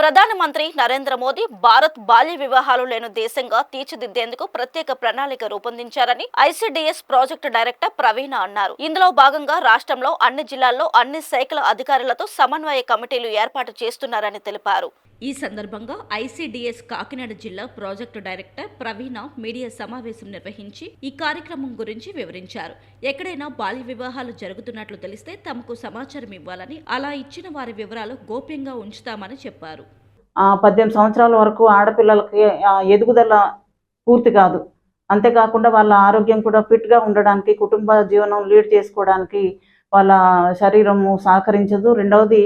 ప్రధానమంత్రి నరేంద్ర మోదీ భారత్ బాల్య వివాహాలు లేని దేశంగా తీర్చిదిద్దేందుకు ప్రత్యేక ప్రణాళిక రూపొందించారని ఐసీడీఎస్ ప్రాజెక్టు డైరెక్టర్ ప్రవీణ అన్నారు. ఇందులో భాగంగా రాష్ట్రంలో అన్ని జిల్లాల్లో అన్ని శాఖల అధికారులతో సమన్వయ కమిటీలు ఏర్పాటు చేస్తున్నారని తెలిపారు. ఈ సందర్భంగా ఐసీడీఎస్ కాకినాడ జిల్లా ప్రాజెక్టు డైరెక్టర్ ప్రవీణ మీడియా సమావేశం నిర్వహించి ఈ కార్యక్రమం గురించి వివరించారు. ఎక్కడైనా బాల్య వివాహాలు జరుగుతున్నట్లు తెలిస్తే తమకు సమాచారం ఇవ్వాలని, అలా ఇచ్చిన వారి వివరాలు గోప్యంగా ఉంచుతామని చెప్పారు. 18 సంవత్సరాల వరకు ఆడపిల్లలకి ఎదుగుదల పూర్తి కాదు. అంతేకాకుండా వాళ్ళ ఆరోగ్యం కూడా ఫిట్గా ఉండడానికి, కుటుంబ జీవనం లీడ్ చేసుకోవడానికి వాళ్ళ శరీరము సహకరించదు. రెండవది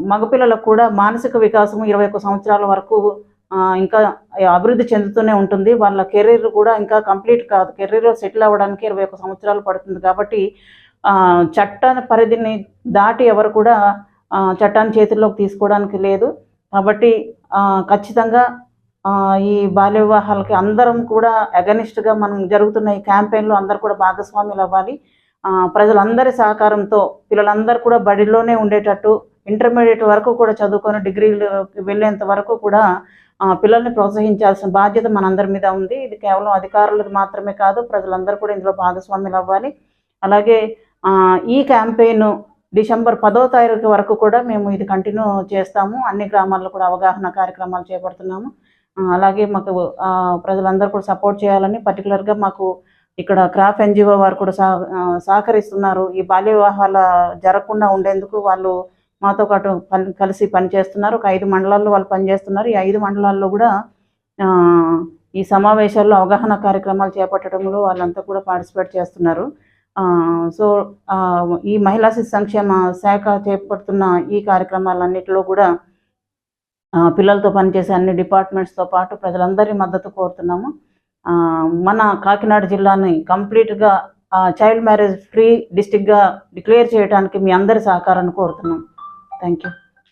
మగపిల్లలకు కూడా మానసిక వికాసం 21 సంవత్సరాల వరకు ఇంకా అభివృద్ధి చెందుతూనే ఉంటుంది. వాళ్ళ కెరీర్ కూడా ఇంకా కంప్లీట్ కాదు. కెరీర్లో సెటిల్ అవ్వడానికి 21 సంవత్సరాలు పడుతుంది. కాబట్టి చట్ట పరిధిని దాటి ఎవరు కూడా చట్టాన్ని చేతుల్లోకి తీసుకోవడానికి లేదు. కాబట్టి ఖచ్చితంగా ఈ బాల్య వివాహాలకి అందరం కూడా అగనిస్ట్గా మనం జరుగుతున్న ఈ క్యాంపెయిన్లో అందరూ కూడా భాగస్వాములు అవ్వాలి. ప్రజలందరి సహకారంతో పిల్లలందరూ కూడా బడిలోనే ఉండేటట్టు, ఇంటర్మీడియట్ వరకు కూడా చదువుకొని డిగ్రీలు వెళ్ళేంత వరకు కూడా పిల్లల్ని ప్రోత్సహించాల్సిన బాధ్యత మనందరి మీద ఉంది. ఇది కేవలం అధికారులకు మాత్రమే కాదు, ప్రజలందరూ కూడా ఇందులో భాగస్వాములు అవ్వాలి. అలాగే ఈ క్యాంపెయిన్ డిసెంబర్ 10వ తారీఖు వరకు కూడా మేము ఇది కంటిన్యూ చేస్తాము. అన్ని గ్రామాల్లో కూడా అవగాహన కార్యక్రమాలు చేపడుతున్నాము. అలాగే మాకు ప్రజలందరూ కూడా సపోర్ట్ చేయాలని, పర్టికులర్గా మాకు ఇక్కడ క్రాఫ్ ఎన్జిఓ వారు కూడా సహకరిస్తున్నారు. ఈ బాల్య వివాహాల జరగకుండా ఉండేందుకు వాళ్ళు మాతో పాటు కలిసి పనిచేస్తున్నారు. ఒక 5 మండలాల్లో వాళ్ళు పనిచేస్తున్నారు. ఈ 5 మండలాల్లో కూడా ఈ సమావేశాల్లో అవగాహన కార్యక్రమాలు చేపట్టడంలో వాళ్ళంతా కూడా పార్టిసిపేట్ చేస్తున్నారు. సో ఈ మహిళా శిశు సంక్షేమ శాఖ చేపడుతున్న ఈ కార్యక్రమాలన్నింటిలో కూడా పిల్లలతో పనిచేసే అన్ని డిపార్ట్మెంట్స్తో పాటు ప్రజలందరి మద్దతు కోరుతున్నాము. మన కాకినాడ జిల్లాని కంప్లీట్గా చైల్డ్ మ్యారేజ్ ఫ్రీ డిస్ట్రిక్ట్గా డిక్లేర్ చేయడానికి మీ అందరి సహకారాన్ని కోరుతున్నాం. Thank you.